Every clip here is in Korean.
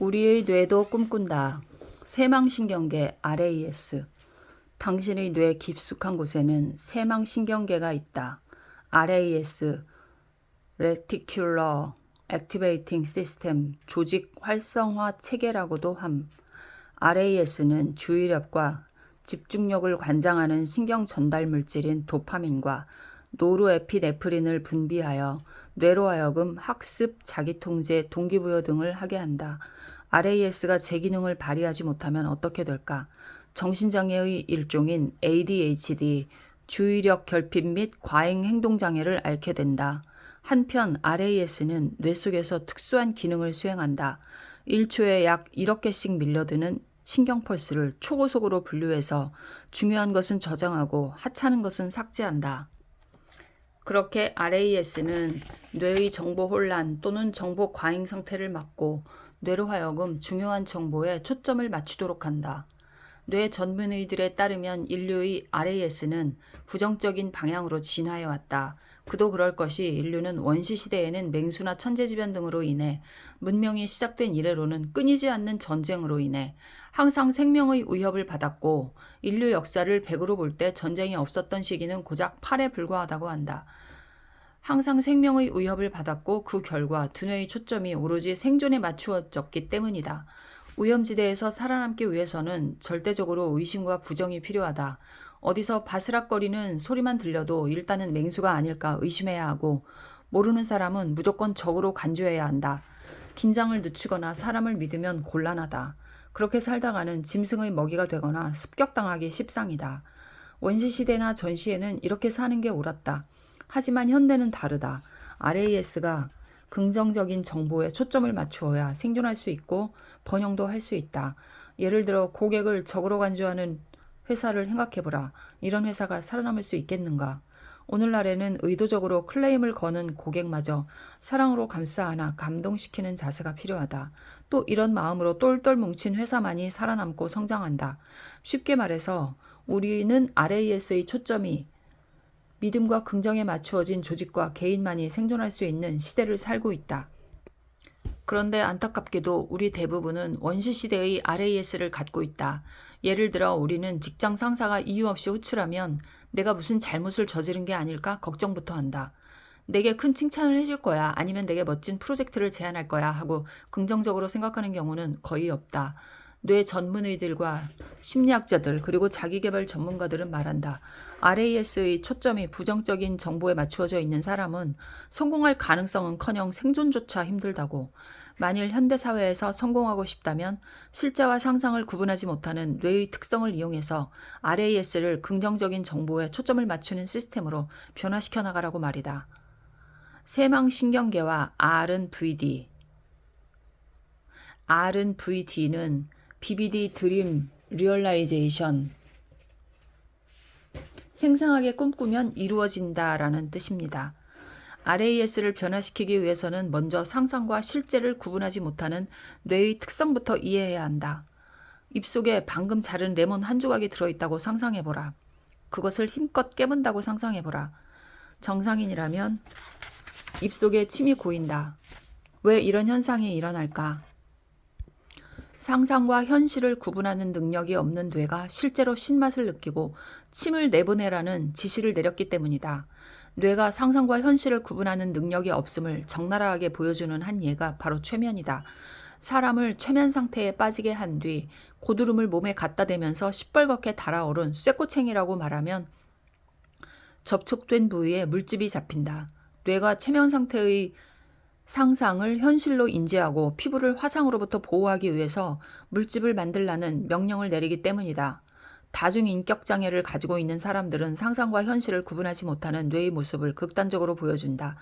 우리의 뇌도 꿈꾼다. 세망신경계 RAS. 당신의 뇌 깊숙한 곳에는 세망신경계가 있다. RAS, Reticular Activating System, 조직 활성화 체계라고도 함. RAS는 주의력과 집중력을 관장하는 신경 전달 물질인 도파민과 노르에피네프린을 분비하여 뇌로 하여금 학습, 자기통제, 동기부여 등을 하게 한다. RAS가 제 기능을 발휘하지 못하면 어떻게 될까? 정신장애의 일종인 ADHD, 주의력 결핍 및 과잉 행동장애를 앓게 된다. 한편 RAS는 뇌 속에서 특수한 기능을 수행한다. 1초에 약 1억 개씩 밀려드는 신경펄스를 초고속으로 분류해서 중요한 것은 저장하고 하찮은 것은 삭제한다. 그렇게 RAS는 뇌의 정보 혼란 또는 정보 과잉 상태를 막고 뇌로 하여금 중요한 정보에 초점을 맞추도록 한다. 뇌 전문의들에 따르면 인류의 RAS는 부정적인 방향으로 진화해 왔다. 그도 그럴 것이 인류는 원시시대에는 맹수나 천재지변 등으로 인해 문명이 시작된 이래로는 끊이지 않는 전쟁으로 인해 항상 생명의 위협을 받았고 인류 역사를 100으로 볼 때 전쟁이 없었던 시기는 고작 8에 불과하다고 한다. 항상 생명의 위협을 받았고 그 결과 두뇌의 초점이 오로지 생존에 맞추어졌기 때문이다. 오염지대에서 살아남기 위해서는 절대적으로 의심과 부정이 필요하다. 어디서 바스락거리는 소리만 들려도 일단은 맹수가 아닐까 의심해야 하고 모르는 사람은 무조건 적으로 간주해야 한다. 긴장을 늦추거나 사람을 믿으면 곤란하다. 그렇게 살다가는 짐승의 먹이가 되거나 습격당하기 십상이다. 원시시대나 전시에는 이렇게 사는 게 옳았다. 하지만 현대는 다르다. RAS가 긍정적인 정보에 초점을 맞추어야 생존할 수 있고 번영도 할 수 있다. 예를 들어 고객을 적으로 간주하는 회사를 생각해보라. 이런 회사가 살아남을 수 있겠는가? 오늘날에는 의도적으로 클레임을 거는 고객마저 사랑으로 감싸 안아 감동시키는 자세가 필요하다. 또 이런 마음으로 똘똘 뭉친 회사만이 살아남고 성장한다. 쉽게 말해서 우리는 RAS의 초점이 믿음과 긍정에 맞추어진 조직과 개인만이 생존할 수 있는 시대를 살고 있다. 그런데 안타깝게도 우리 대부분은 원시시대의 RAS를 갖고 있다. 예를 들어 우리는 직장 상사가 이유 없이 호출하면 내가 무슨 잘못을 저지른 게 아닐까 걱정부터 한다. 내게 큰 칭찬을 해줄 거야 아니면 내게 멋진 프로젝트를 제안할 거야 하고 긍정적으로 생각하는 경우는 거의 없다. 뇌 전문의들과 심리학자들 그리고 자기계발 전문가들은 말한다. RAS의 초점이 부정적인 정보에 맞추어져 있는 사람은 성공할 가능성은커녕 생존조차 힘들다고. 만일 현대사회에서 성공하고 싶다면 실제와 상상을 구분하지 못하는 뇌의 특성을 이용해서 RAS를 긍정적인 정보에 초점을 맞추는 시스템으로 변화시켜 나가라고 말이다. 세망신경계와 R은 VD. R은 VD는 BBD 드림 리얼라이제이션, 생생하게 꿈꾸면 이루어진다라는 뜻입니다. RAS를 변화시키기 위해서는 먼저 상상과 실제를 구분하지 못하는 뇌의 특성부터 이해해야 한다. 입속에 방금 자른 레몬 한 조각이 들어있다고 상상해보라. 그것을 힘껏 깨문다고 상상해보라. 정상인이라면 입속에 침이 고인다. 왜 이런 현상이 일어날까? 상상과 현실을 구분하는 능력이 없는 뇌가 실제로 신맛을 느끼고 침을 내보내라는 지시를 내렸기 때문이다. 뇌가 상상과 현실을 구분하는 능력이 없음을 적나라하게 보여주는 한 예가 바로 최면이다. 사람을 최면 상태에 빠지게 한 뒤 고드름을 몸에 갖다 대면서 시뻘겋게 달아오른 쇠꼬챙이라고 말하면 접촉된 부위에 물집이 잡힌다. 뇌가 최면 상태의 상상을 현실로 인지하고 피부를 화상으로부터 보호하기 위해서 물집을 만들라는 명령을 내리기 때문이다. 다중인격장애를 가지고 있는 사람들은 상상과 현실을 구분하지 못하는 뇌의 모습을 극단적으로 보여준다.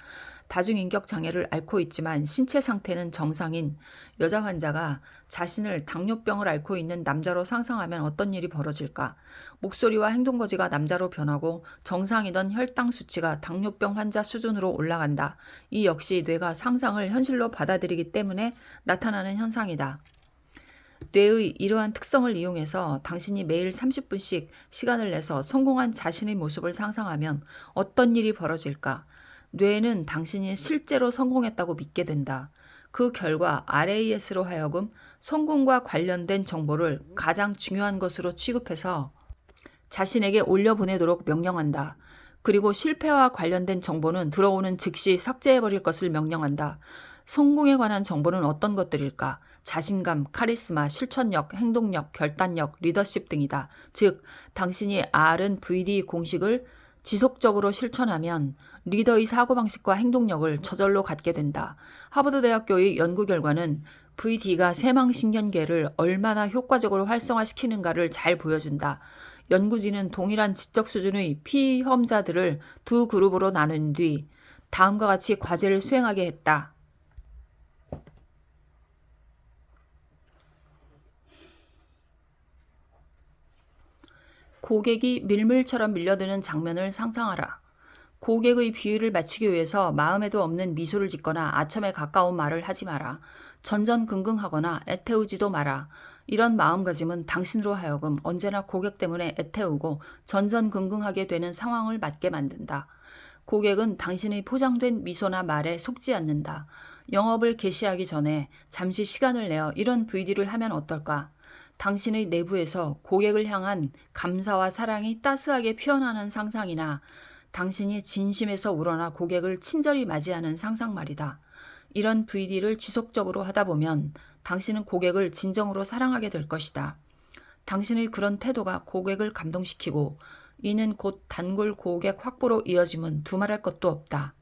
다중인격장애를 앓고 있지만 신체 상태는 정상인 여자 환자가 자신을 당뇨병을 앓고 있는 남자로 상상하면 어떤 일이 벌어질까? 목소리와 행동거지가 남자로 변하고 정상이던 혈당 수치가 당뇨병 환자 수준으로 올라간다. 이 역시 뇌가 상상을 현실로 받아들이기 때문에 나타나는 현상이다. 뇌의 이러한 특성을 이용해서 당신이 매일 30분씩 시간을 내서 성공한 자신의 모습을 상상하면 어떤 일이 벌어질까? 뇌는 당신이 실제로 성공했다고 믿게 된다. 그 결과 RAS로 하여금 성공과 관련된 정보를 가장 중요한 것으로 취급해서 자신에게 올려보내도록 명령한다. 그리고 실패와 관련된 정보는 들어오는 즉시 삭제해버릴 것을 명령한다. 성공에 관한 정보는 어떤 것들일까? 자신감, 카리스마, 실천력, 행동력, 결단력, 리더십 등이다. 즉, 당신이 R은 VD 공식을 지속적으로 실천하면 리더의 사고방식과 행동력을 저절로 갖게 된다. 하버드 대학교의 연구 결과는 VD가 세망신경계를 얼마나 효과적으로 활성화시키는가를 잘 보여준다. 연구진은 동일한 지적 수준의 피험자들을 두 그룹으로 나눈 뒤 다음과 같이 과제를 수행하게 했다. 고객이 밀물처럼 밀려드는 장면을 상상하라. 고객의 비위를 맞추기 위해서 마음에도 없는 미소를 짓거나 아첨에 가까운 말을 하지 마라. 전전긍긍하거나 애태우지도 마라. 이런 마음가짐은 당신으로 하여금 언제나 고객 때문에 애태우고 전전긍긍하게 되는 상황을 맞게 만든다. 고객은 당신의 포장된 미소나 말에 속지 않는다. 영업을 개시하기 전에 잠시 시간을 내어 이런 VD를 하면 어떨까? 당신의 내부에서 고객을 향한 감사와 사랑이 따스하게 피어나는 상상이나 당신이 진심에서 우러나 고객을 친절히 맞이하는 상상 말이다. 이런 VD를 지속적으로 하다 보면 당신은 고객을 진정으로 사랑하게 될 것이다. 당신의 그런 태도가 고객을 감동시키고 이는 곧 단골 고객 확보로 이어짐은 두말할 것도 없다.